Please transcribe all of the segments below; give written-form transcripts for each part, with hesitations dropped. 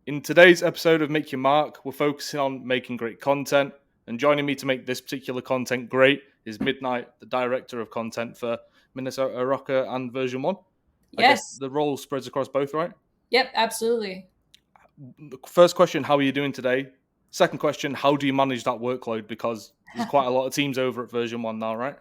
In today's episode of Make Your Mark, we're focusing on making great content. And joining me to make this particular content great is MiDNiTE, the director of content for Minnesota RØKKR and Version1. I guess Yes. the role spreads across both, right? Yep, absolutely. First question, how are you doing today? Second question, how do you manage that workload? Because there's quite a lot of teams over at Version1 now, right?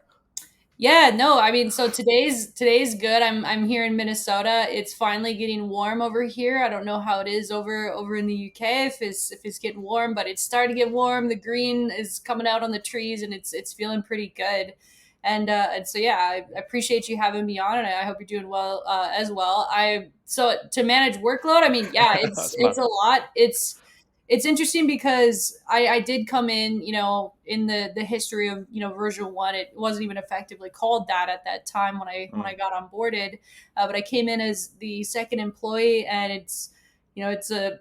Yeah, no, I mean, so today's good. I'm here in Minnesota. It's finally getting warm over here. I don't know how it is over in the UK if it's getting warm, but it's starting to get warm. The green is coming out on the trees and it's feeling pretty good. And so yeah, I appreciate you having me on, and I hope you're doing well as well. So to manage workload, I mean, yeah, That's it's mad. a lot. It's interesting because I did come in, in the history of, version 1. It wasn't even effectively called that at that time when I got onboarded. But I came in as the second employee, and it's a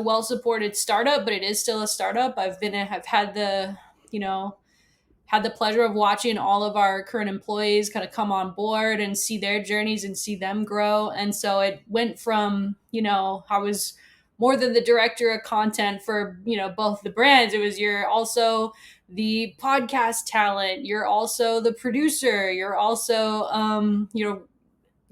well supported startup, but it is still a startup. I've had you know, had the pleasure of watching all of our current employees kind of come on board and see their journeys and see them grow. And so it went from, I was more than the director of content for, both the brands. It was you're also the podcast talent, you're also the producer, you're also,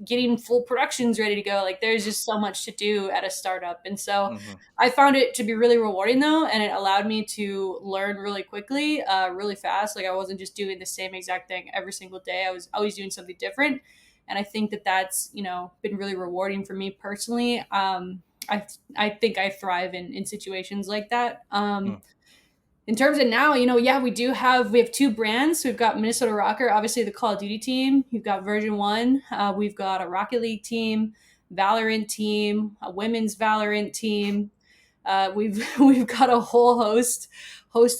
getting full productions ready to go. Like there's just so much to do at a startup. And so Mm-hmm. I found it to be really rewarding though. And it allowed me to learn really quickly, really fast. Like I wasn't just doing the same exact thing every single day. I was always doing something different. And I think that that's, been really rewarding for me personally. I think I thrive in situations like that. In terms of now, yeah, we have two brands. We've got Minnesota RØKKR, obviously the Call of Duty team. You've got Version 1. We've got a Rocket League team, Valorant team, a women's Valorant team. We've we've got a whole host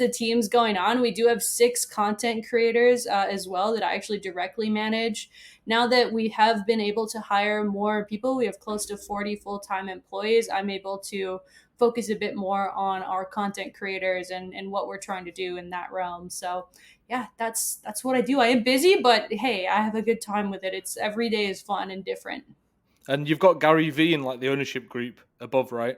of teams going on. We do have 6 content creators as well that I actually directly manage. Now that we have been able to hire more people, we have close to 40 full-time employees. I'm able to focus a bit more on our content creators and what we're trying to do in that realm. So yeah, that's what I do. I am busy, but hey, I have a good time with it. It's every day is fun and different. And you've got GaryVee in like the ownership group above, right?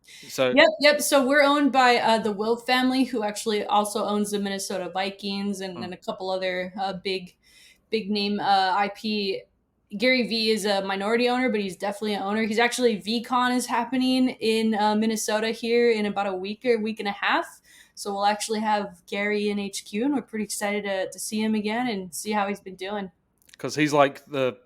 So Yep. So we're owned by the Wilf family, who actually also owns the Minnesota Vikings and a couple other big name IP. GaryVee is a minority owner, but he's definitely an owner. He's actually VCon is happening in Minnesota here in about a week or week and a half. So we'll actually have Gary in HQ, and we're pretty excited to see him again and see how he's been doing. because he's like the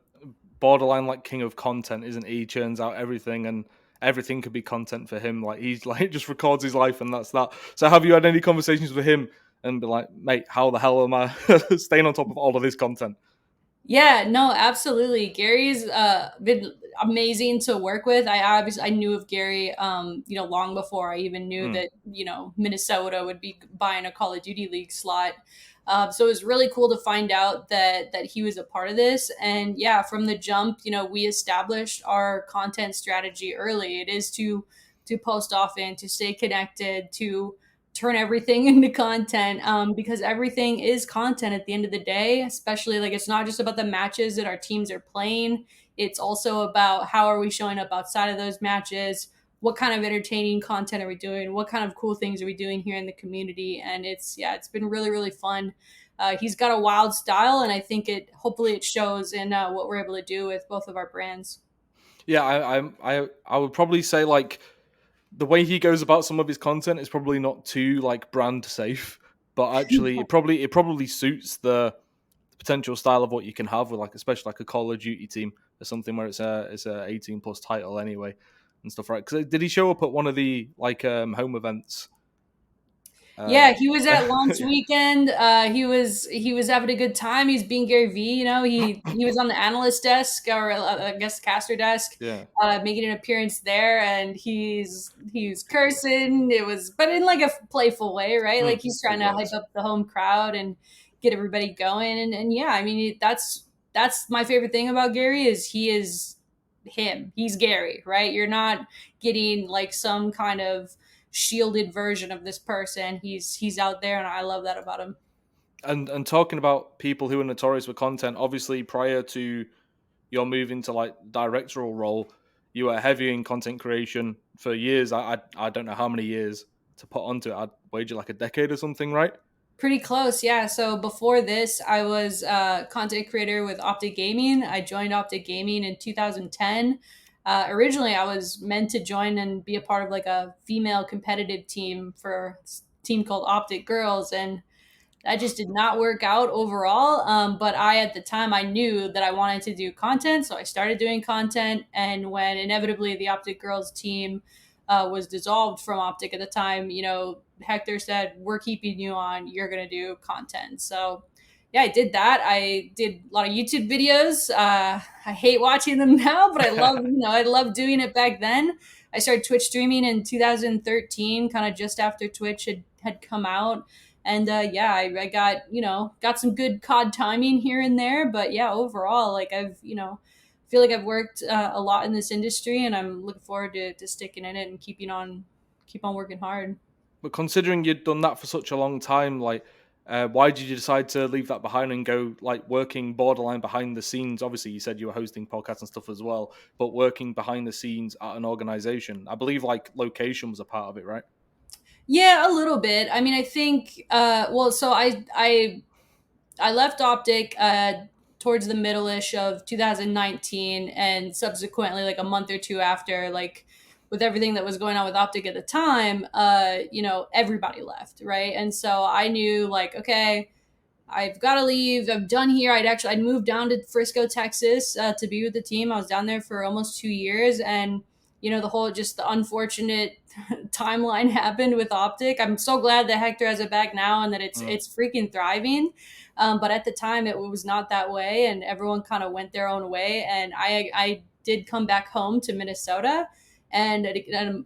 borderline like king of content, isn't he? He churns out everything, and everything could be content for him. Like he's like just records his life, and that's that. So have you had any conversations with him and be like, mate, how the hell am I staying on top of all of this content? Yeah, no, absolutely. Gary's been amazing to work with. I knew of Gary, long before I even knew Mm. that Minnesota would be buying a Call of Duty League slot. So it was really cool to find out that he was a part of this. And yeah, from the jump, we established our content strategy early. It is to post often, to stay connected, to turn everything into content, because everything is content at the end of the day. Especially, like, it's not just about the matches that our teams are playing, it's also about how are we showing up outside of those matches, what kind of entertaining content are we doing, what kind of cool things are we doing here in the community. And it's been really really fun. He's got a wild style, and I think it hopefully it shows in what we're able to do with both of our brands. Yeah, I would probably say like the way he goes about some of his content is probably not too like brand safe, but actually it probably suits the potential style of what you can have with like especially like a Call of Duty team or something where it's a 18 plus title anyway and stuff, right? Because did he show up at one of the like home events? Yeah, he was at launch Yeah. weekend. He was having a good time. He's being Gary Vee. He was on the analyst desk, or I guess caster desk, Yeah, making an appearance there, and he's cursing. It was, but in like a playful way, right? Like he's it trying to hype was. up the home crowd and get everybody going. And yeah, I mean that's my favorite thing about Gary is he is him. He's Gary, right? You're not getting like some kind of shielded version of this person. He's out there, and I love that about him. And talking about people who are notorious for content, obviously prior to your move into like directorial role, you were heavy in content creation for years. I don't know how many years to put onto it. I'd wager like a decade or something, right? Pretty close, yeah. So before this, I was a content creator with OpTic Gaming. I joined OpTic Gaming in 2010. Originally, I was meant to join and be a part of like a female competitive team for a team called OpTic Girls, and that just did not work out overall. But at the time, I knew that I wanted to do content. So I started doing content. And when inevitably the OpTic Girls team was dissolved from OpTic at the time, Hector said, "We're keeping you on. You're going to do content." So yeah, I did that. I did a lot of YouTube videos. I hate watching them now, but I love doing it back then. I started Twitch streaming in 2013, kind of just after Twitch had come out. And yeah, I got got some good COD timing here and there, but yeah, overall, like I've feel like I've worked a lot in this industry, and I'm looking forward to sticking in it and keep on working hard. But considering you'd done that for such a long time, like, why did you decide to leave that behind and go like working borderline behind the scenes? Obviously, you said you were hosting podcasts and stuff as well, but working behind the scenes at an organization. I believe like location was a part of it, right? Yeah, a little bit. I mean, I think well, so I left OpTic towards the middle-ish of 2019, and subsequently, like a month or two after, like with everything that was going on with OpTic at the time, everybody left, right? And so I knew, like, okay, I've got to leave. I'm done here. I'd moved down to Frisco, Texas, to be with the team. I was down there for almost 2 years, and the unfortunate timeline happened with OpTic. I'm so glad that Hector has it back now and that it's freaking thriving. But at the time, it was not that way, and everyone kind of went their own way. And I did come back home to Minnesota. And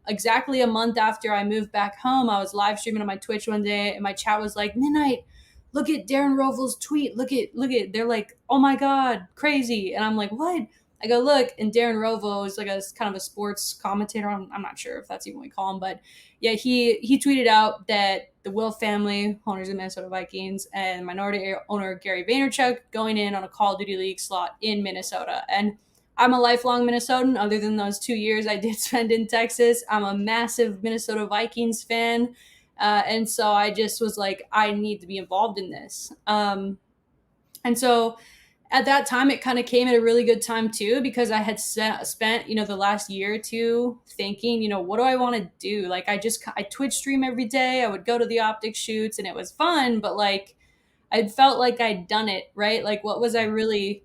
exactly a month after I moved back home, I was live streaming on my Twitch one day, and my chat was like, "MiDNiTE, look at Darren Roval's tweet. Look at. They're like, oh my god, crazy." And I'm like, what? I go look, and Darren Rovo is like a kind of a sports commentator. I'm not sure if that's even what we call him, but yeah, he tweeted out that the Will family, owners of Minnesota Vikings, and minority owner Gary Vaynerchuk going in on a Call of Duty League slot in Minnesota. And I'm a lifelong Minnesotan. Other than those 2 years I did spend in Texas, I'm a massive Minnesota Vikings fan. And so I just was like, I need to be involved in this. And so at that time, it kind of came at a really good time too, because I had spent, the last year or two thinking, what do I want to do? Like, I Twitch stream every day. I would go to the OpTic shoots and it was fun, but like, I felt like I'd done it, right? Like, what was I really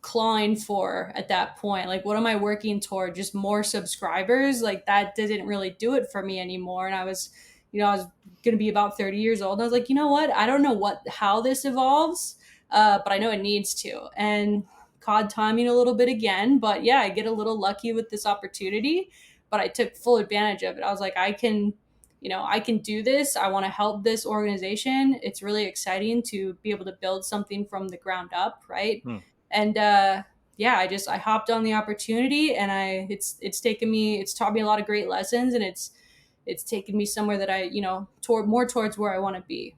clawing for at that point? Like, what am I working toward? Just more subscribers? Like, that didn't really do it for me anymore. And I was going to be about 30 years old. And I was like, you know what? I don't know how this evolves, but I know it needs to. And COD timing a little bit again, but yeah, I get a little lucky with this opportunity, but I took full advantage of it. I was like, I can do this. I want to help this organization. It's really exciting to be able to build something from the ground up, right? Hmm. And yeah, I hopped on the opportunity, and it's taught me a lot of great lessons, and it's taken me somewhere that towards where I want to be.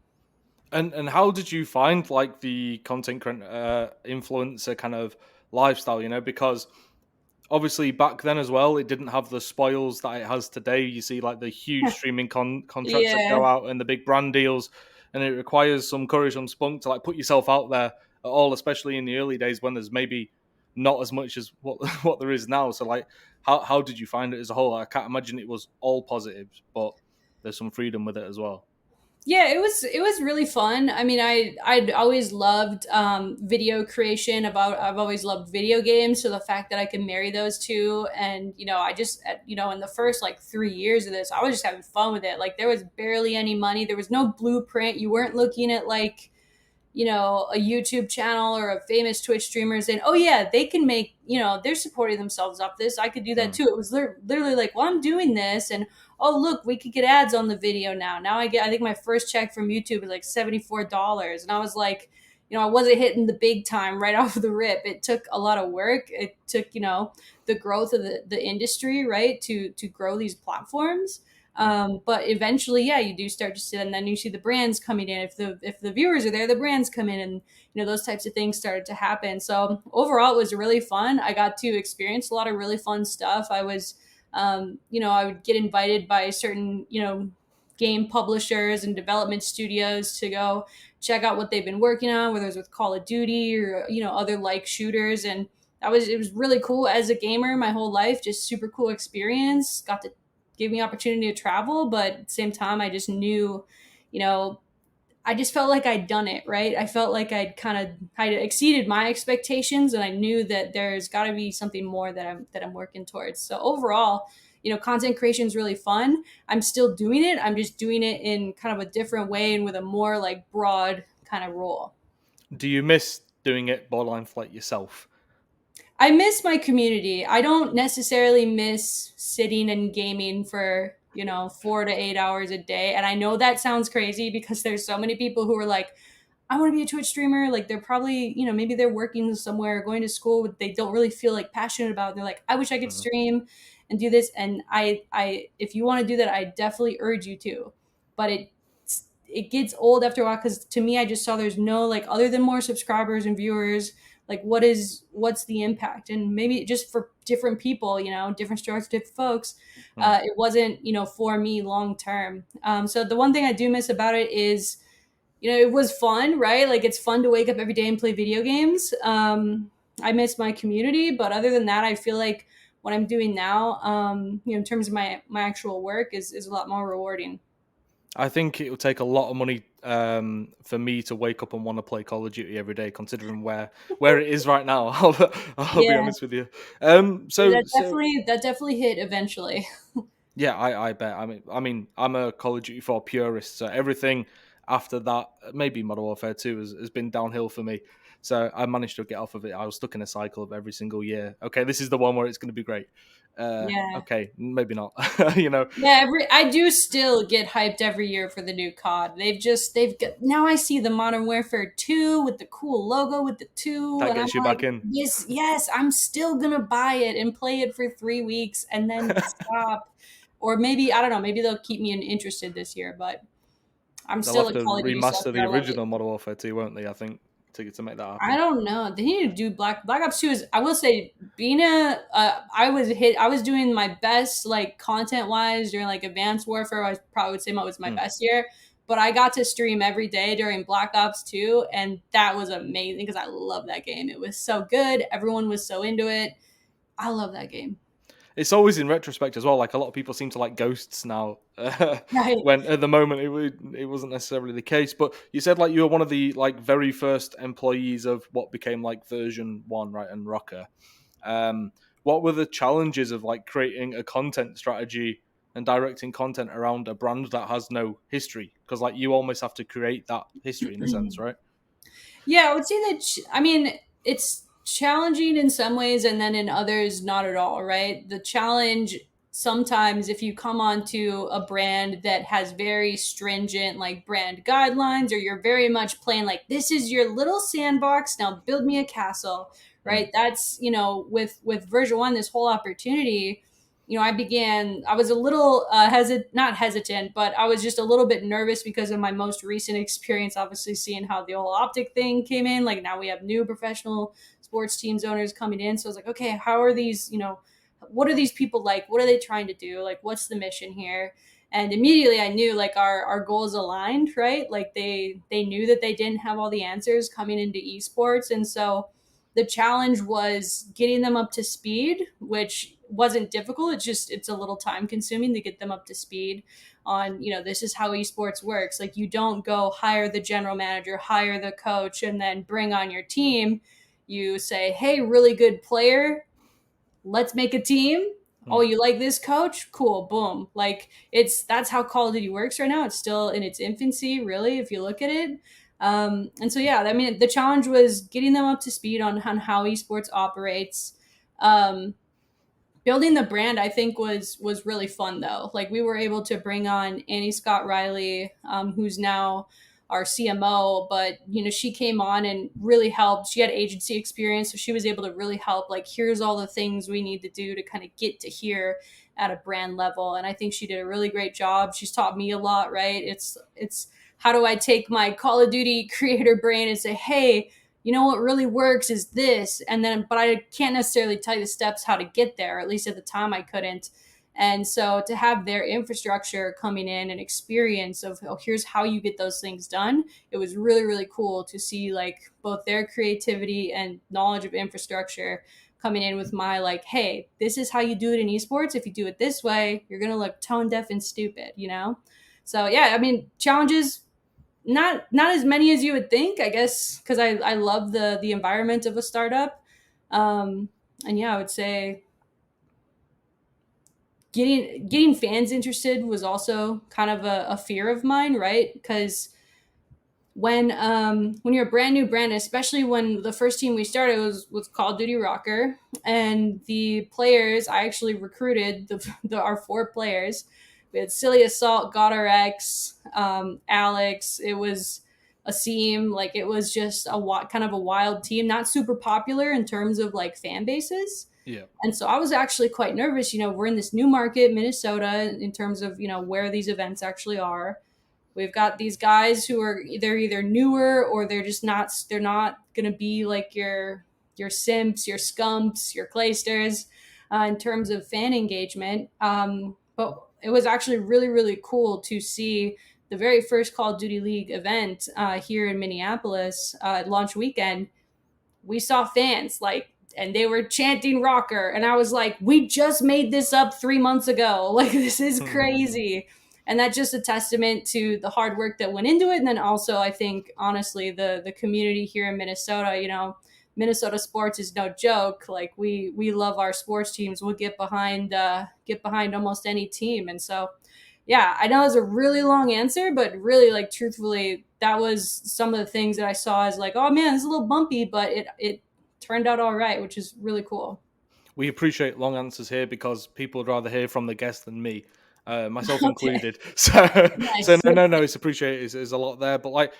And how did you find like the content influencer kind of lifestyle? Because obviously back then as well, it didn't have the spoils that it has today. You see like the huge streaming contracts that Yeah. go out and the big brand deals, and it requires some courage and spunk to like put yourself out there at all, especially in the early days when there's maybe not as much as what what there is now. So like, how did you find it as a whole? I can't imagine it was all positives, but there's some freedom with it as well. Yeah, it was really fun. I mean, I'd always loved video creation. I've always loved video games. So the fact that I can marry those two, and I just in the first like 3 years of this, I was just having fun with it. Like, there was barely any money. There was no blueprint. You weren't looking at like a YouTube channel or a famous Twitch streamer saying, oh yeah, they can make, they're supporting themselves off this. I could do that Mm. too. It was literally like, well, I'm doing this, and oh, look, we could get ads on the video now. Now I think my first check from YouTube was like $74. And I was like, I wasn't hitting the big time right off the rip. It took a lot of work. It took, the growth of the industry, right, to grow these platforms. Mm. But eventually, yeah, you do start to see, and then you see the brands coming in. If the viewers are there, the brands come in, and those types of things started to happen. So overall, it was really fun. I got to experience a lot of really fun stuff. I was, I would get invited by certain, game publishers and development studios to go check out what they've been working on, whether it's with Call of Duty or other like shooters, and it was really cool as a gamer my whole life. Just super cool experience. Got to give me opportunity to travel, but at the same time, I just knew, you know, I just felt like I'd done it, right? I felt like I'd exceeded my expectations, and I knew that there's got to be something more that I'm working towards. So overall, content creation is really fun. I'm still doing it. I'm just doing it in kind of a different way and with a more like broad kind of role. Do you miss doing it borderline for like yourself? I miss my community. I don't necessarily miss sitting and gaming for, 4 to 8 hours a day. And I know that sounds crazy because there's so many people who are like, I want to be a Twitch streamer. Like they're probably, maybe they're working somewhere, going to school, but they don't really feel like passionate about it. They're like, I wish I could Mhm. stream and do this. And if you want to do that, I definitely urge you to. But it gets old after a while because to me, I just saw there's no like other than more subscribers and viewers, like what's the impact? And maybe just for different people, different strokes, different folks, Mm. it wasn't for me long term. So the one thing I do miss about it is it was fun, right? Like it's fun to wake up every day and play video games. I miss my community, but other than that, I feel like what I'm doing now, in terms of my actual work, is a lot more rewarding. I think it will take a lot of money for me to wake up and want to play Call of Duty every day, considering where it is right now. I'll be Yeah, honest with you. yeah, So that definitely hit eventually. yeah, I bet. I mean, I'm a Call of Duty 4 purist, so everything after that, maybe Modern Warfare 2 has been downhill for me. So I managed to get off of it. I was stuck in a cycle of every single year. Okay, this is the one where it's going to be great. Yeah. Okay, maybe not. you know, Yeah, I do still get hyped every year for the new COD. They've got, now I see the Modern Warfare 2 with the cool logo with the 2 that and I'm gets you like, back in. yes, I'm still going to buy it and play it for 3 weeks and then stop. Or maybe I don't know, maybe they'll keep me interested this year, but I'm They'll still have a to Call of Duty remaster sucker. the I love it. original Modern Warfare 2, won't they? I think to make that I happen. don't know. They need to do Black Ops 2 is I will say being I was doing my best like content wise during like Advanced Warfare. I probably would say that was my Hmm. best year. But I got to stream every day during Black Ops 2 and that was amazing because I love that game. It was so good. Everyone was so into it. I love that game. It's always in retrospect as well. Like a lot of people seem to like ghosts now, Right. when at the moment it wasn't necessarily the case. But you said like you were one of the like very first employees of what became like version 1, right? And Rocker. Um, what were the challenges of like creating a content strategy and directing content around a brand that has no history? Because like you almost have to create that history in a sense, right? Yeah, I would say that, I mean, it's challenging in some ways and then in others, not at all, right? The challenge sometimes if you come onto a brand that has very stringent like brand guidelines or you're very much playing like this is your little sandbox, now build me a castle, Mm. right? That's, with version 1, this whole opportunity, I was a little not hesitant, but I was just a little bit nervous because of my most recent experience, obviously seeing how the whole OpTic thing came in. Like now we have new professional sports teams owners coming in. So I was like, okay, how are these, what are these people like? What are they trying to do? Like, what's the mission here? And immediately I knew like our goals aligned, right? Like they knew that they didn't have all the answers coming into esports. And so the challenge was getting them up to speed, which wasn't difficult. It's a little time consuming to get them up to speed on, this is how esports works. Like you don't go hire the general manager, hire the coach, and then bring on your team. You say, hey, really good player, let's make a team. Oh, Mm. you like this coach? Cool, boom. Like that's how Call of Duty works right now. It's still in its infancy, really, if you look at it. And so yeah, I mean, the challenge was getting them up to speed on how esports operates. Um, Building the brand, I think was really fun though. Like we were able to bring on Annie Scott Riley, who's now our CMO, but she came on and really helped. She had agency experience, so she was able to really help. Like here's all the things we need to do to kind of get to here, at a brand level. And I think she did a really great job. She's taught me a lot, right? It's how do I take my Call of Duty creator brain and say, hey, you know what really works is this, and then but I can't necessarily tell you the steps how to get there. At least at the time I couldn't. And so to have their infrastructure coming in and experience of, oh, here's how you get those things done, it was really, really cool to see like both their creativity and knowledge of infrastructure coming in with my like, hey, this is how you do it in esports. If you do it this way, you're gonna look tone deaf and stupid, you know? So yeah, I mean, challenges not as many as you would think, I guess, because I love the environment of a startup. Um, and yeah, I would say getting fans interested was also kind of a fear of mine, right? Because when you're a brand new brand, especially when the first team we started was Call of Duty RØKKR, and the players I actually recruited our 4 players. We had Silly Assault, GodRx, Alex. It was a seam, like it was just kind of a wild team, not super popular in terms of like fan bases. Yeah. And so I was actually quite nervous. You know, we're in this new market, Minnesota, in terms of, you know, where these events actually are. We've got these guys who are either newer or they're not going to be like your simps, your scumps, your claysters in terms of fan engagement. But it was actually really, really cool to see the very first Call of Duty League event here in Minneapolis launch weekend. We saw fans like, and they were chanting RØKKR, and I was like, we just made this up 3 months ago. Like, this is crazy. And that's just a testament to the hard work that went into it. And then also, I think, honestly, the community here in Minnesota, you know, Minnesota sports is no joke. Like we love our sports teams. We'll get behind almost any team. And so yeah, I know it's a really long answer, but really, like, truthfully, that was some of the things that I saw as like, oh man, it's a little bumpy, but it turned out all right, which is really cool. We appreciate long answers here because people would rather hear from the guest than me, myself Okay, included. So nice. no, it's appreciated. There's a lot there, but like,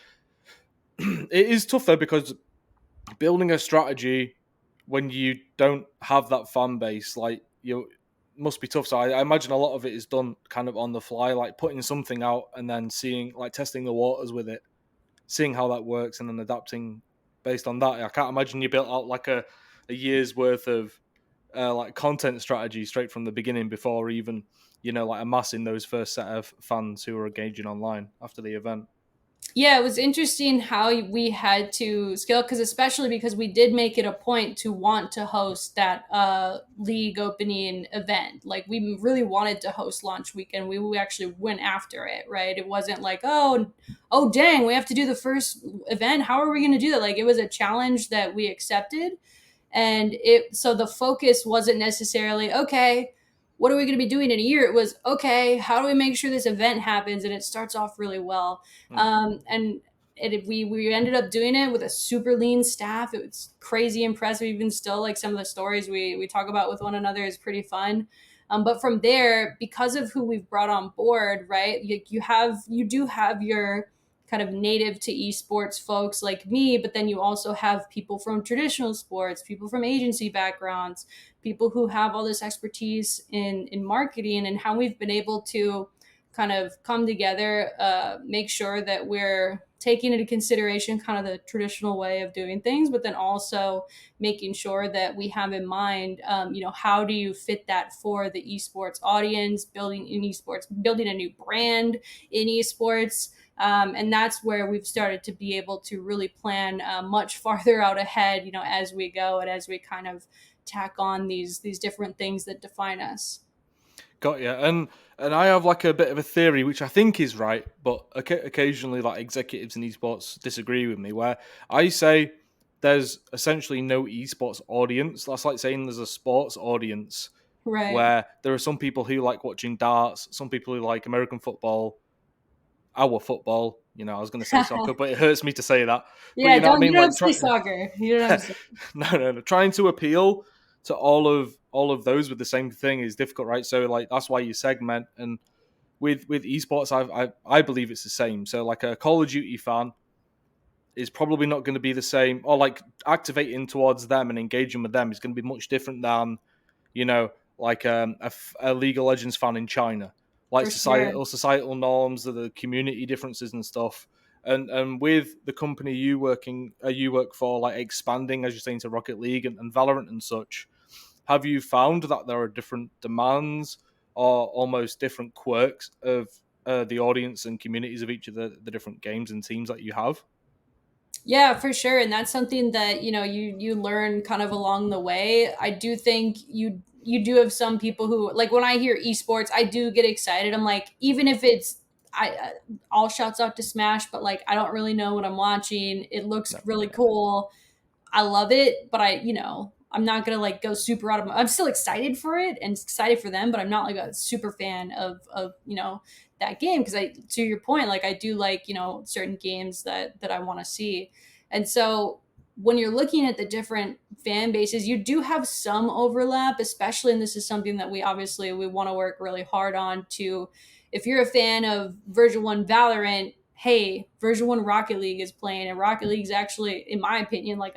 it is tough though because building a strategy when you don't have that fan base, like you must be tough. So I imagine a lot of it is done kind of on the fly, like putting something out and then seeing, like testing the waters with it, seeing how that works, and then adapting based on that. I can't imagine you built out like a year's worth of like content strategy straight from the beginning before even, you know, like amassing those first set of fans who are engaging online after the event. Yeah, it was interesting how we had to scale because especially because we did make it a point to want to host that league opening event. Like we really wanted to host launch weekend. We actually went after it, right? It wasn't like, oh dang, we have to do the first event. How are we going to do that? Like it was a challenge that we accepted. And it so the focus wasn't necessarily, okay, what are we going to be doing in a year? It was, okay, how do we make sure this event happens and it starts off really well? Mm. And we ended up doing it with a super lean staff. It was crazy impressive. Even still, like some of the stories we talk about with one another is pretty fun. But from there, because of who we've brought on board, right? You do have your kind of native to esports folks like me, but then you also have people from traditional sports, people from agency backgrounds, people who have all this expertise in marketing, and how we've been able to kind of come together, make sure that we're taking into consideration kind of the traditional way of doing things, but then also making sure that we have in mind, you know, how do you fit that for the esports audience, building in esports, building a new brand in esports. And that's where we've started to be able to really plan much farther out ahead, you know, as we go and as we kind of tack on these different things that define us. Got you. And I have like a bit of a theory, which I think is right, but occasionally like executives in esports disagree with me. Where I say there's essentially no esports audience. That's like saying there's a sports audience, Right. where there are some people who like watching darts, some people who like American football, our football. You know, I was going to say soccer, but it hurts me to say that. But Yeah, you know what I you mean? don't have Like, to say soccer. You don't have to say. no. Trying to appeal to all of those with the same thing is difficult, right? So like that's why you segment. And with esports, I believe it's the same. So like a Call of Duty fan is probably not going to be the same, or like activating towards them and engaging with them is going to be much different than, you know, like a League of Legends fan in China, like For sure. societal norms, the community differences and stuff. And with the company you work for, like expanding as you're saying to Rocket League and Valorant and such, have you found that there are different demands or almost different quirks of the audience and communities of each of the different games and teams that you have? Yeah, for sure. And that's something that, you learn kind of along the way. I do think you do have some people who, like, when I hear esports, I do get excited. I'm like, even if it's all shouts out to Smash, but like I don't really know what I'm watching. It looks No, really yeah, cool. I love it, but I'm not gonna like go super out of I'm still excited for it and excited for them, but I'm not like a super fan of that game, because I to your point, like I do like, certain games that I want to see. And so when you're looking at the different fan bases, you do have some overlap, especially, and this is something that we want to work really hard on to. If you're a fan of version 1 Valorant, hey, version 1 Rocket League is playing, and Rocket League is actually, in my opinion, like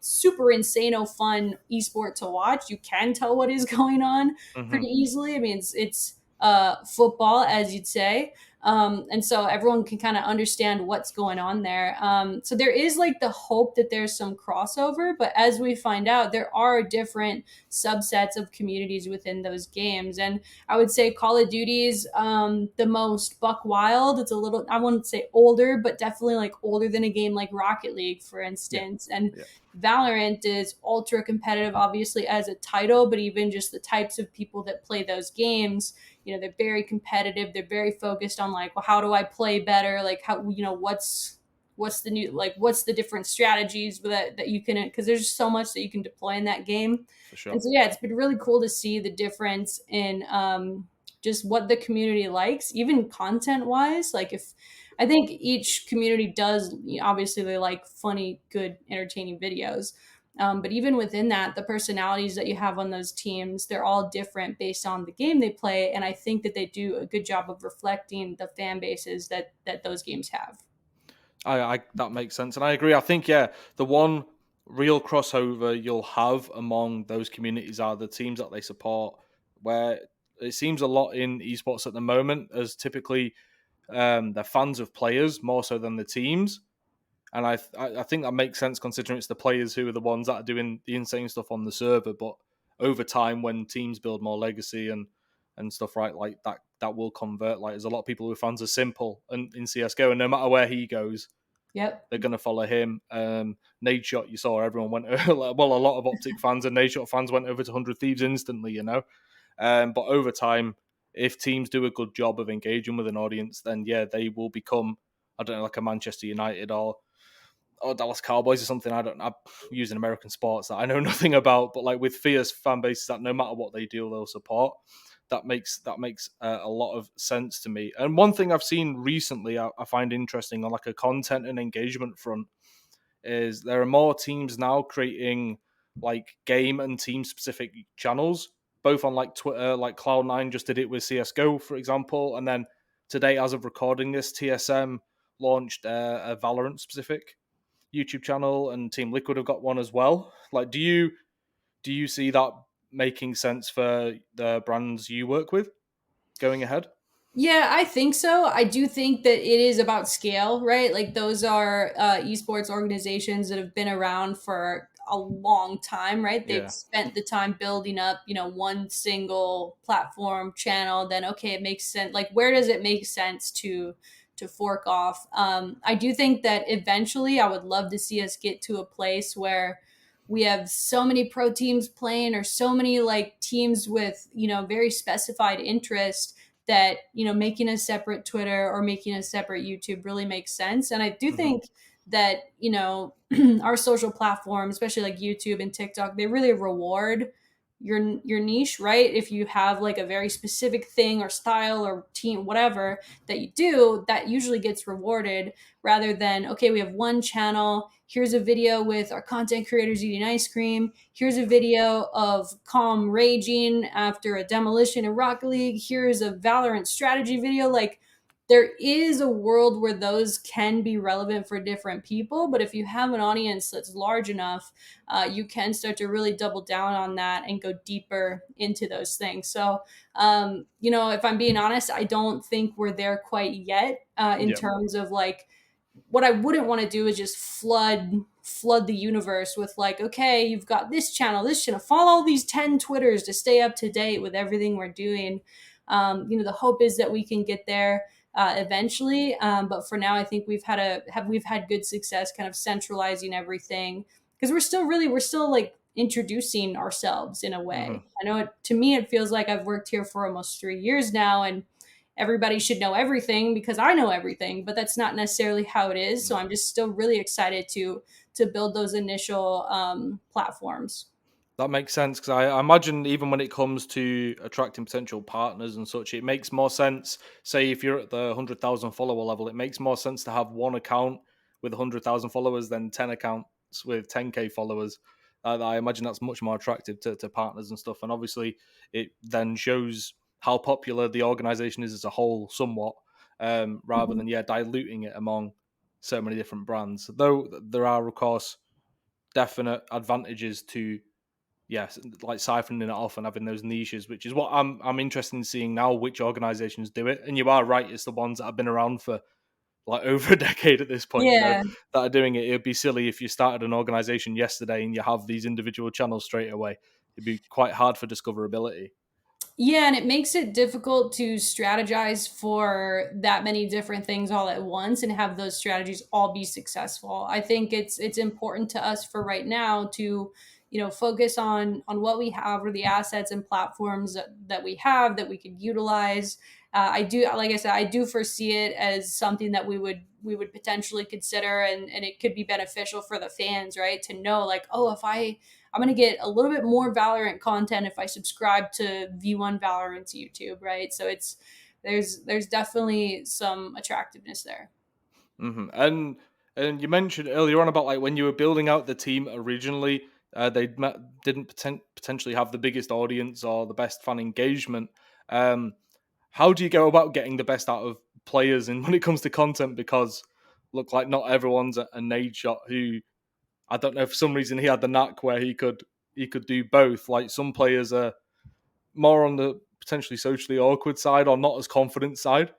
super insano fun esport to watch. You can tell what is going on hmm pretty easily. I mean, it's football, as you'd say. And so everyone can kind of understand what's going on there. So there is like the hope that there's some crossover, but as we find out, there are different subsets of communities within those games. And I would say Call of Duty's the most buck wild. It's a little, I wouldn't say older, but definitely like older than a game like Rocket League, for yeah, instance. And yeah, Valorant is ultra competitive, obviously, as a title, but even just the types of people that play those games, they're very competitive. They're very focused on like, well, how do I play better? Like, how, what's the new, like, what's the different strategies that you can, because there's so much that you can deploy in that game. for sure. And so, yeah, it's been really cool to see the difference in just what the community likes, even content wise. Like, if I think each community does, obviously, they like funny, good, entertaining videos. But even within that, the personalities that you have on those teams, they're all different based on the game they play. And I think that they do a good job of reflecting the fan bases that those games have. I that makes sense, and I agree. I think yeah, the one real crossover you'll have among those communities are the teams that they support. Where it seems a lot in esports at the moment, as typically they're fans of players more so than the teams, and I think that makes sense considering it's the players who are the ones that are doing the insane stuff on the server. But over time, when teams build more legacy and stuff, right, like that will convert. Like there's a lot of people who are fans of Simple and in CS:GO, and no matter where he goes, Yep. they're going to follow him. Nadeshot, you saw everyone went well, a lot of OpTic fans and Nadeshot fans went over to 100 Thieves instantly, But over time, if teams do a good job of engaging with an audience, then yeah, they will become, I don't know, like a Manchester United or Dallas Cowboys or something. I'm using American sports that I know nothing about, but like with fierce fan bases that no matter what they do, they'll support. That makes a lot of sense to me. And one thing I've seen recently, I find interesting on like a content and engagement front, is there are more teams now creating like game and team specific channels, both on like Twitter. Like Cloud9 just did it with CS:GO, for example, and then today, as of recording this, TSM launched a Valorant specific YouTube channel, and Team Liquid have got one as well. Like, do you see that making sense for the brands you work with going ahead? Yeah, I think so. I do think that it is about scale, right? Like those are esports organizations that have been around for a long time, right? They've Yeah. spent the time building up, one single platform channel. Then okay, it makes sense. Like, where does it make sense to fork off? I do think that eventually, I would love to see us get to a place where we have so many pro teams playing, or so many like teams with very specified interest, that making a separate Twitter or making a separate YouTube really makes sense. And I do hmm think that our social platforms, especially like YouTube and TikTok, they really reward your niche, right? If you have like a very specific thing or style or team, whatever that you do, that usually gets rewarded, rather than, okay, we have one channel, here's a video with our content creators eating ice cream, here's a video of Calm raging after a demolition in Rocket League, here's a Valorant strategy video. Like, there is a world where those can be relevant for different people, but if you have an audience that's large enough, you can start to really double down on that and go deeper into those things. So, if I'm being honest, I don't think we're there quite yet, in Yeah. terms of like, what I wouldn't want to do is just flood the universe with like, okay, you've got this channel, follow these 10 Twitters to stay up to date with everything we're doing. The hope is that we can get there eventually, but for now, I think we've had good success kind of centralizing everything, because we're still like introducing ourselves in a Hmm. way. I know to me it feels like I've worked here for almost 3 years now, and everybody should know everything because I know everything, but that's not necessarily how it is. So No. I'm just still really excited to build those initial platforms. That makes sense because I imagine even when it comes to attracting potential partners and such, it makes more sense. Say if you're at the 100,000 follower level, it makes more sense to have one account with 100,000 followers than 10 accounts with 10k followers. I imagine that's much more attractive to partners and stuff. And obviously, it then shows how popular the organization is as a whole, somewhat, rather Mhm. than diluting it among so many different brands. Though there are, of course, definite advantages to yes, like siphoning it off and having those niches, which is what I'm interested in seeing now. Which organizations do it? And you are right; it's the ones that have been around for like over a decade at this point. Yeah. That are doing it. It'd be silly if you started an organization yesterday and you have these individual channels straight away. It'd be quite hard for discoverability. Yeah, and it makes it difficult to strategize for that many different things all at once and have those strategies all be successful. I think it's important to us for right now to, focus on what we have or the assets and platforms that we have that we could utilize. I do, like I said, I do foresee it as something that we would potentially consider, and it could be beneficial for the fans, right? To know like, oh, if I'm going to get a little bit more Valorant content if I subscribe to V1 Valorant's YouTube, right? So there's definitely some attractiveness there. Hmm. And you mentioned earlier on about like when you were building out the team originally, didn't potentially have the biggest audience or the best fan engagement. Um, how do you go about getting the best out of players and when it comes to content? Because look, like not everyone's a nade shot who I don't know for some reason he had the knack where he could do both. Like some players are more on the potentially socially awkward side or not as confident side.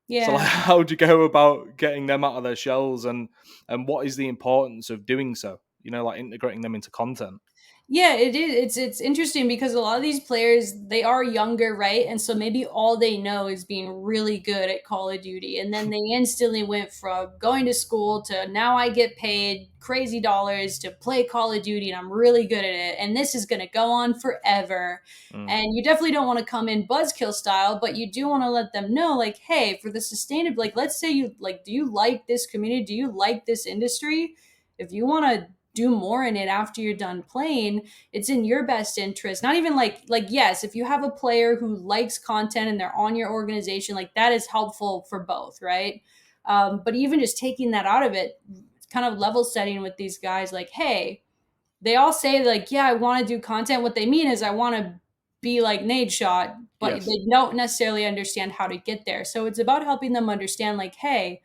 So like Yeah. how do you go about getting them out of their shells and what is the importance of doing so? Like integrating them into content. Yeah, it is. It's interesting because a lot of these players, they are younger, right? And so maybe all they know is being really good at Call of Duty, and then they instantly went from going to school to now I get paid crazy dollars to play Call of Duty, and I'm really good at it, and this is going to go on forever. Mm. And you definitely don't want to come in buzzkill style, but you do want to let them know, like, hey, for the sustainable, like, let's say you like, do you like this community? Do you like this industry? If you want to do more in it after you're done playing, it's in your best interest. Not even like yes, if you have a player who likes content and they're on your organization, like that is helpful for both, right? But even just taking that out of it, kind of level setting with these guys, like, hey, they all say like, yeah, I want to do content. What they mean is I want to be like Nade Shot, but Yes. they don't necessarily understand how to get there. So it's about helping them understand, like, hey,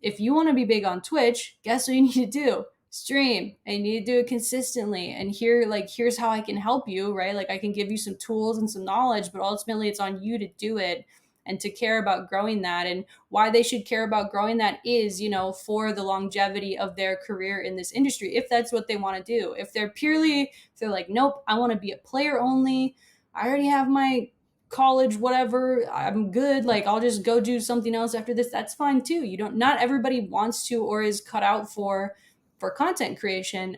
if you want to be big on Twitch, guess what you need to do? Stream, and you need to do it consistently. And here's how I can help you, right? Like I can give you some tools and some knowledge, but ultimately it's on you to do it and to care about growing that. And why they should care about growing that is, for the longevity of their career in this industry, if that's what they want to do. If they're like, nope, I want to be a player only, I already have my college, whatever, I'm good, like I'll just go do something else after this, that's fine too. You don't, not everybody wants to or is cut out for content creation,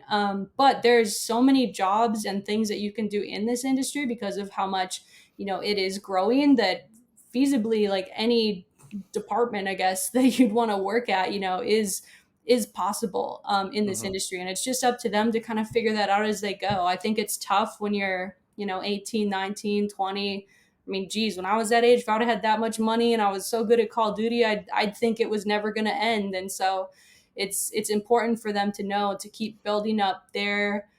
but there's so many jobs and things that you can do in this industry because of how much it is growing, that feasibly like any department, I guess, that you'd want to work at, is possible in this Hmm. industry. And it's just up to them to kind of figure that out as they go. I think it's tough when you're 18, 19, 20. I mean, geez, when I was that age, if I would have had that much money and I was so good at Call of Duty, I'd think it was never going to end. And so it's important for them to know to keep building up their,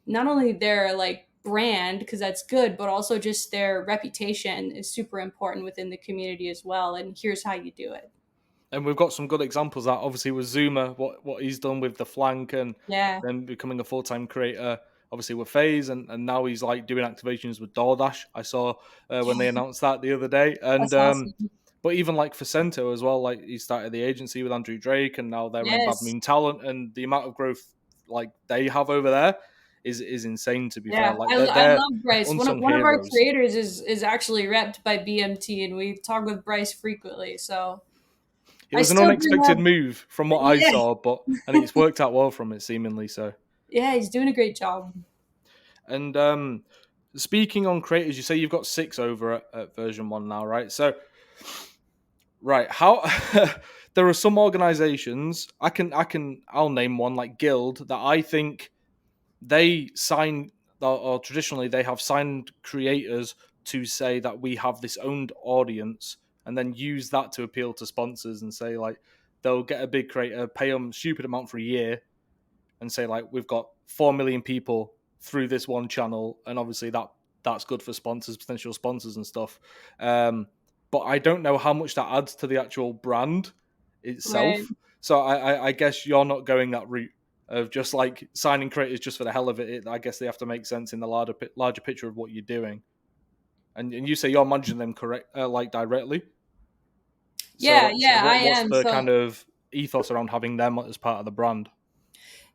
not only their like brand, because that's good, but also just their reputation is super important within the community as well. And here's how you do it. And we've got some good examples of that, obviously, with Zuma, what he's done with the flank and Yeah. then becoming a full-time creator, obviously with FaZe, and now he's like doing activations with DoorDash. I saw when they announced that the other day. And That's awesome. but even like for Cento as well, like he started the agency with Andrew Drake, and now they're in Bad Yes. Mean Talent, and the amount of growth like they have over there is insane. To be fair, Yeah, like I they're love Bryce. One of unsung one of our heroes. creators is actually repped by BMT, and we talk with Bryce frequently. So It I was an still bring unexpected up, move from what I yeah, saw, but and it's worked out well from it seemingly so. yeah, he's doing a great job. And speaking on creators, you say you've got 6 over at version 1 now, right? So, right, how there are some organizations, I'll name one like Guild that I think they sign or traditionally they have signed creators to say that we have this owned audience and then use that to appeal to sponsors and say like they'll get a big creator, pay them stupid amount for a year and say like we've got 4 million people through this one channel, and obviously that's good for sponsors, potential sponsors and stuff. But I don't know how much that adds to the actual brand Right. itself. So I guess you're not going that route of just like signing creators just for the hell of it. I guess they have to make sense in the larger picture of what you're doing. And you say you're managing them correct, like directly. Yeah, So yeah, I what's am. the So kind of ethos around having them as part of the brand?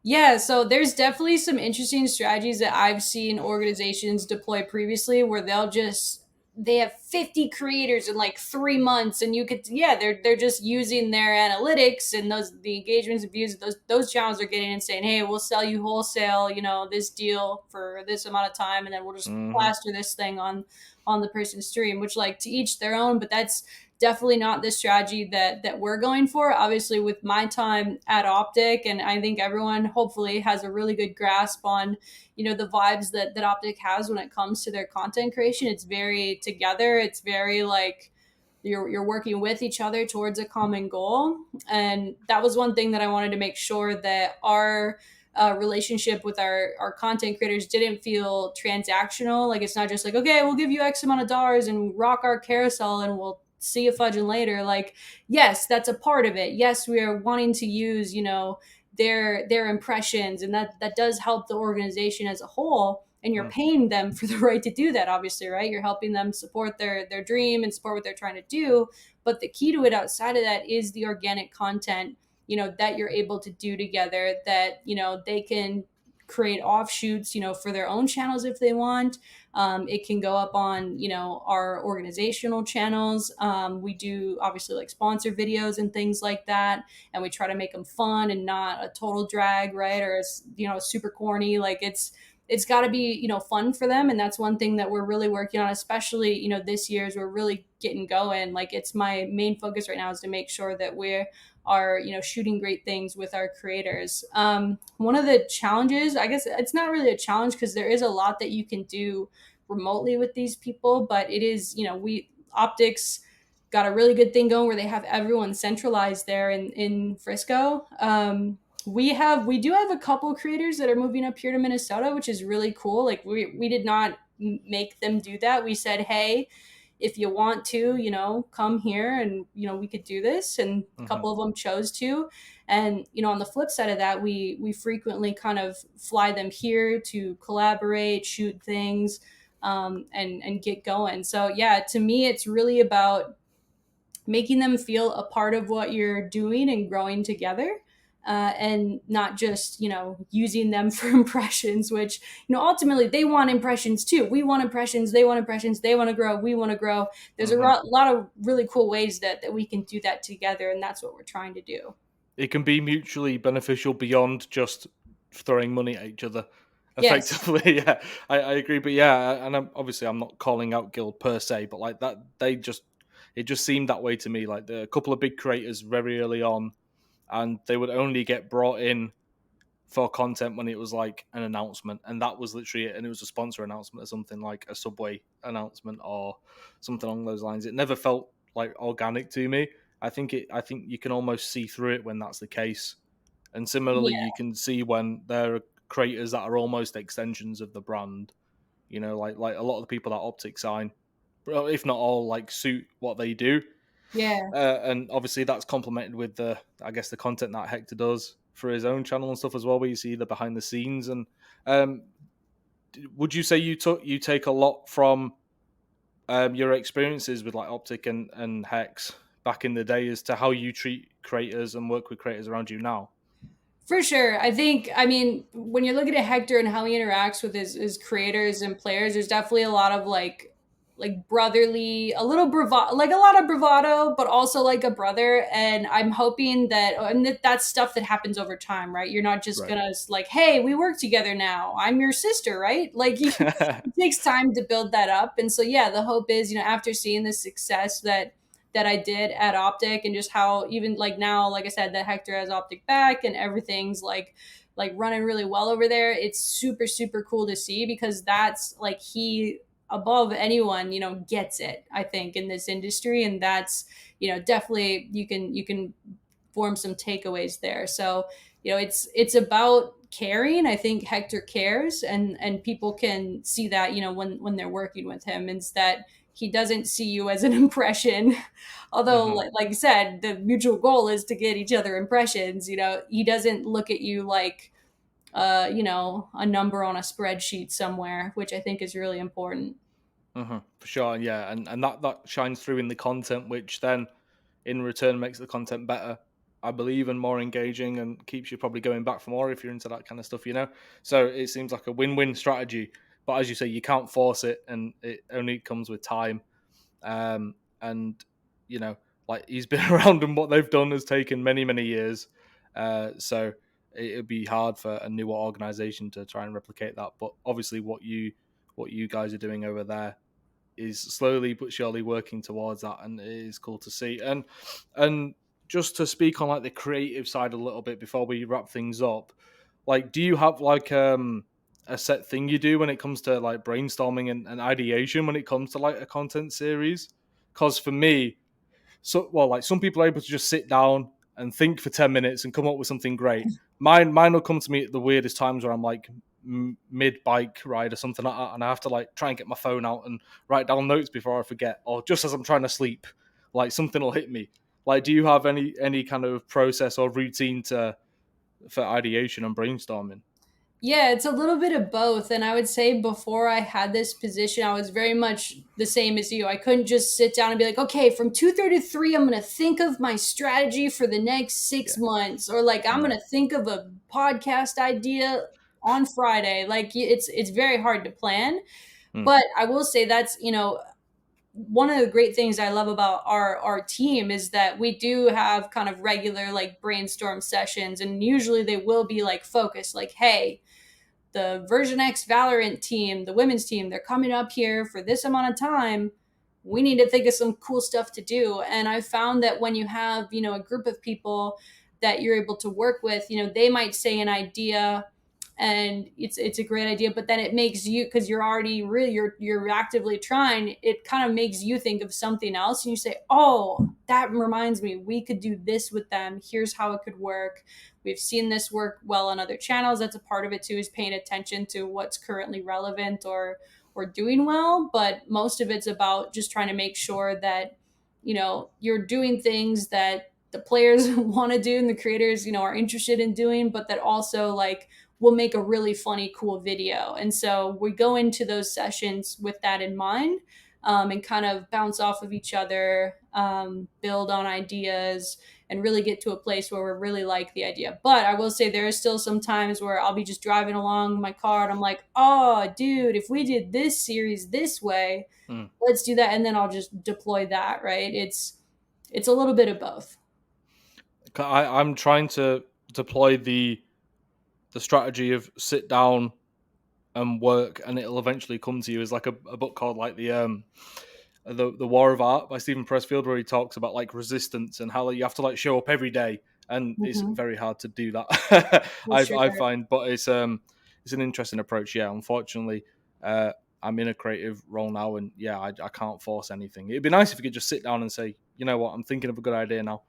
yeah, so there's definitely some interesting strategies that I've seen organizations deploy previously where they have 50 creators in like 3 months, and you could, yeah, they're just using their analytics and the engagements and views those channels are getting and saying, hey, we'll sell you wholesale, this deal for this amount of time, and then we'll just Mm-hmm. plaster this thing on the person's stream, which, like, to each their own, but that's definitely not the strategy that we're going for. Obviously, with my time at OpTic, and I think everyone hopefully has a really good grasp on, the vibes that OpTic has when it comes to their content creation. It's very together. It's very like you're working with each other towards a common goal. And that was one thing that I wanted to make sure that our relationship with our content creators didn't feel transactional. Like, it's not just like, okay, we'll give you X amount of dollars and rock our carousel and we'll see you fudging later. Like, yes, that's a part of it. Yes, we are wanting to use, their impressions, and that does help the organization as a whole. And you're paying them for the right to do that, obviously, right? You're helping them support their dream and support what they're trying to do. But the key to it outside of that is the organic content, that you're able to do together, that, they can create offshoots, for their own channels if they want. It can go up on, our organizational channels. We do obviously like sponsor videos and things like that, and we try to make them fun and not a total drag, right? Or super corny. Like, it's got to be, fun for them, and that's one thing that we're really working on, especially, this year, as we're really getting going. Like, it's my main focus right now is to make sure that we are, shooting great things with our creators. One of the challenges, I guess it's not really a challenge because there is a lot that you can do remotely with these people, but it is, we optics got a really good thing going where they have everyone centralized there in Frisco. We do have a couple creators that are moving up here to Minnesota, which is really cool. Like, we did not make them do that. We said, hey, if you want to, come here and, we could do this. And a Mm-hmm. couple of them chose to. And, on the flip side of that, we frequently kind of fly them here to collaborate, shoot things, and get going. So yeah, to me, it's really about making them feel a part of what you're doing and growing together. And not just, using them for impressions, which, ultimately they want impressions too. We want impressions, they want impressions, they want to grow, we want to grow. There's a Mm-hmm. lot of really cool ways that we can do that together, and that's what we're trying to do. It can be mutually beneficial beyond just throwing money at each other. Yes. Effectively, yeah, I agree. But yeah, and I'm not calling out Guild per se, but like that, it just seemed that way to me. Like a couple of big creators very early on, and they would only get brought in for content when it was like an announcement, and that was literally it. And it was a sponsor announcement or something like a Subway announcement or something along those lines. It never felt like organic to me. I think you can almost see through it when that's the case. And similarly, Yeah. you can see when there are creators that are almost extensions of the brand. Like a lot of the people that OpTic sign, if not all, like suit what they do. Yeah. And obviously that's complemented with the, I guess, the content that Hector does for his own channel and stuff as well, where you see the behind the scenes. And um, would you say you take a lot from your experiences with like OpTic and Hex back in the day as to how you treat creators and work with creators around you now? For sure. I think, I mean, when you're looking at Hector and how he interacts with his creators and players, there's definitely a lot of like brotherly, a little bravado, like a lot of bravado, but also like a brother. And I'm hoping that, and that's stuff that happens over time, right? You're not just Right. gonna like, hey, we work together now. I'm your sister, right? Like, it takes time to build that up. And so, yeah, the hope is, after seeing the success that I did at OpTic, and just how even like now, like I said, that Hector has OpTic back and everything's like running really well over there. It's super, super cool to see, because that's like he above anyone, gets it, I think, in this industry. And that's, definitely you can form some takeaways there. So, it's about caring. I think Hector cares, and people can see that, when they're working with him, is that he doesn't see you as an impression. Although, Hmm. like you said, the mutual goal is to get each other impressions. He doesn't look at you like, a number on a spreadsheet somewhere, which I think is really important. For sure, yeah, and that shines through in the content, which then in return makes the content better, I believe, and more engaging, and keeps you probably going back for more if you're into that kind of stuff. So it seems like a win-win strategy. But as you say, you can't force it, and it only comes with time. And you know, like he's been around, and what they've done has taken many, many years. So it'd be hard for a newer organization to try and replicate that. But obviously, what you guys are doing over there is slowly but surely working towards that, and it is cool to see. And just to speak on like the creative side a little bit before we wrap things up, like, do you have like a set thing you do when it comes to like brainstorming and ideation when it comes to like a content series? Because for me, like some people are able to just sit down and think for 10 minutes and come up with something great. Mine will come to me at the weirdest times where I'm like mid bike ride or something like that, and I have to like try and get my phone out and write down notes before I forget, or just as I'm trying to sleep, like something will hit me. Like, do you have any kind of process or routine to for ideation and brainstorming? Yeah, it's a little bit of both. And I would say before I had this position, I was very much the same as you. I couldn't just sit down and be like, okay, from 2:30 to 3, I'm going to think of my strategy for the next Yeah. 6 months. Or like, I'm going No. to think of a podcast idea on Friday. Like, it's very hard to plan. Mm. But I will say that's, one of the great things I love about our team is that we do have kind of regular like brainstorm sessions, and usually they will be like focused, like, hey, the version X Valorant team, the women's team, they're coming up here for this amount of time. We need to think of some cool stuff to do. And I found that when you have, a group of people that you're able to work with, they might say an idea and it's a great idea, but then it makes you, because you're already really you're actively trying, it kind of makes you think of something else, and you say, oh, that reminds me, we could do this with them, here's how it could work. We've seen this work well on other channels. That's a part of it too, is paying attention to what's currently relevant or doing well. But most of it's about just trying to make sure that, you're doing things that the players want to do and the creators, are interested in doing, but that also like will make a really funny, cool video. And so we go into those sessions with that in mind, and kind of bounce off of each other, build on ideas, and really get to a place where we really like the idea. But I will say there is still some times where I'll be just driving along my car and I'm like, oh, dude, if we did this series this way, Mm. let's do that. And then I'll just deploy that, right? It's a little bit of both. I'm trying to deploy the strategy of sit down and work, and it'll eventually come to you. Is like a book called like the War of Art by Stephen Pressfield, where he talks about like resistance and how you have to like show up every day, and it's Mm-hmm. very hard to do that. For sure. I find, but it's an interesting approach. Yeah, unfortunately, I'm in a creative role now, and yeah, I can't force anything. It'd be nice if you could just sit down and say, you know what, I'm thinking of a good idea now,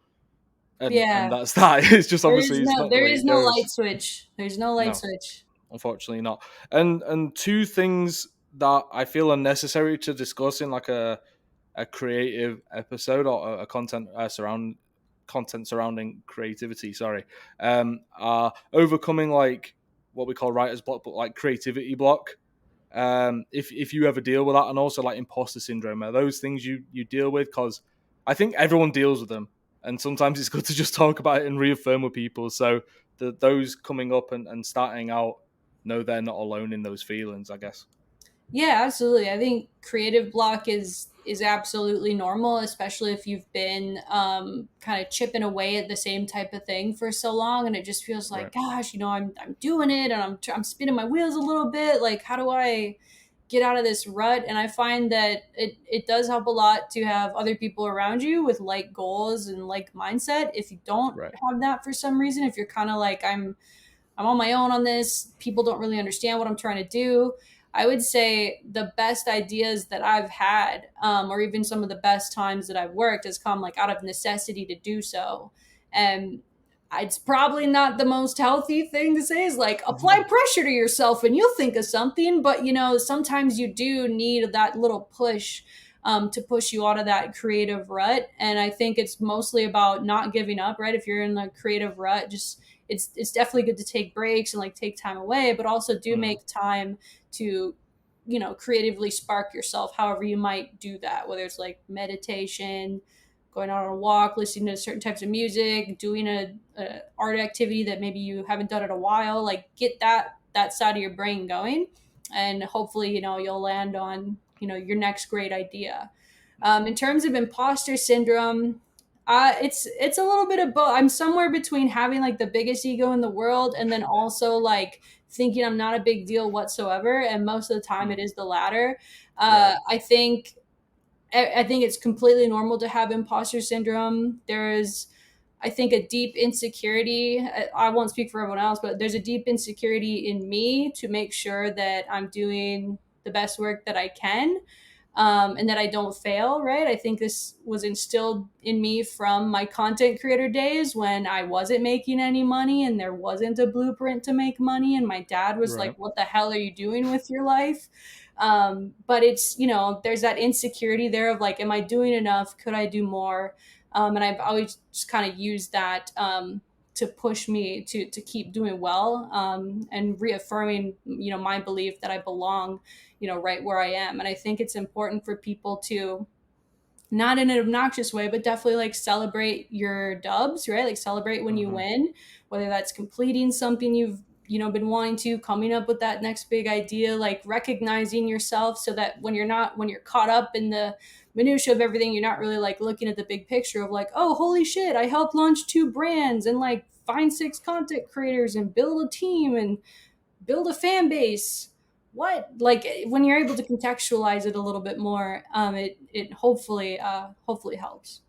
and Yeah. that's that. It's just There obviously is it's no not the there way is it no light goes. switch. There's no light No, switch. unfortunately not. And two things that I feel are necessary to discuss in like a creative episode or a content surrounding creativity. Sorry, are overcoming like what we call writer's block, but like creativity block. If you ever deal with that, and also like imposter syndrome, are those things you deal with? Because I think everyone deals with them, and sometimes it's good to just talk about it and reaffirm with people. So those coming up and starting out know they're not alone in those feelings, I guess. Yeah, absolutely. I think creative block is absolutely normal, especially if you've been kind of chipping away at the same type of thing for so long, and it just feels like, Right. gosh, I'm doing it, and I'm spinning my wheels a little bit. Like, how do I get out of this rut? And I find that it does help a lot to have other people around you with like goals and like mindset. If you don't Right. have that for some reason, if you're kind of like I'm on my own on this. People don't really understand what I'm trying to do. I would say the best ideas that I've had, or even some of the best times that I've worked, has come like out of necessity to do so. And it's probably not the most healthy thing to say is like apply pressure to yourself and you'll think of something. But sometimes you do need that little push to push you out of that creative rut. And I think it's mostly about not giving up, right? If you're in a creative rut, just it's definitely good to take breaks and like take time away, but also do Mm. make time to creatively spark yourself however you might do that, whether it's like meditation, going out on a walk, listening to certain types of music, doing a art activity that maybe you haven't done in a while. Like get that side of your brain going, and hopefully you'll land on your next great idea. In terms of imposter syndrome, it's a little bit of both. I'm somewhere between having like the biggest ego in the world and then also like thinking I'm not a big deal whatsoever. And most of the time, it Mm. is the latter. Right. I think it's completely normal to have imposter syndrome. There is, I think, a deep insecurity. I won't speak for everyone else, but there's a deep insecurity in me to make sure that I'm doing the best work that I can, and that I don't fail, right? I think this was instilled in me from my content creator days when I wasn't making any money and there wasn't a blueprint to make money. And my dad was like, Right. what the hell are you doing with your life? But it's, there's that insecurity there of like, am I doing enough? Could I do more? And I've always just kind of used that to push me to keep doing well, and reaffirming my belief that I belong right where I am. And I think it's important for people to, not in an obnoxious way, but definitely like celebrate your dubs, right? Like celebrate when you Hmm. win, whether that's completing something you've been wanting to, coming up with that next big idea, like recognizing yourself so that when you're caught up in the minutia of everything, you're not really like looking at the big picture of like, oh, holy shit, I helped launch 2 brands and like find 6 content creators and build a team and build a fan base. What, like, when you're able to contextualize it a little bit more, it hopefully helps.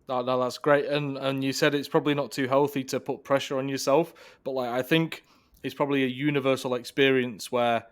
No, that's great. And you said it's probably not too healthy to put pressure on yourself, but like I think it's probably a universal experience where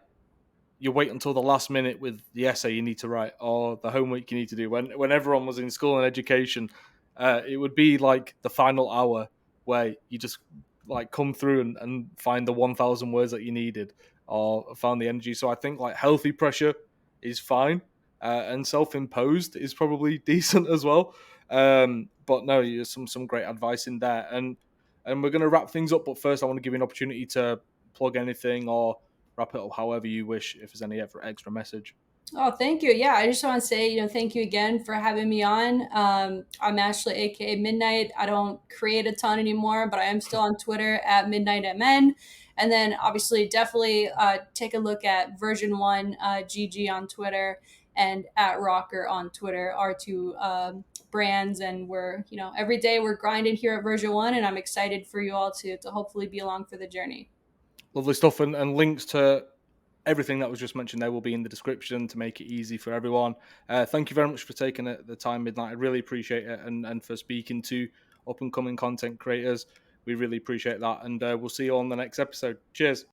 you wait until the last minute with the essay you need to write or the homework you need to do. When everyone was in school and education, it would be like the final hour where you just like come through and find the 1,000 words that you needed or found the energy. So I think like healthy pressure is fine, and self-imposed is probably decent as well. But no, you some great advice in there, and we're gonna wrap things up. But first, I want to give you an opportunity to plug anything or wrap it up however you wish if there's any extra message. Oh, thank you. Yeah, I just want to say, thank you again for having me on. I'm Ashley, aka MiDNiTE. I don't create a ton anymore, but I am still on Twitter at MiDNiTEMN. And then obviously, definitely take a look at Version1 GG on Twitter and at Rocker on Twitter, our two brands. And we're, every day we're grinding here at Version1, and I'm excited for you all to hopefully be along for the journey. Lovely stuff, and links to everything that was just mentioned there will be in the description to make it easy for everyone. Thank you very much for taking the time, MiDNiTE. I really appreciate it, and for speaking to up and coming content creators. We really appreciate that, and we'll see you on the next episode. Cheers.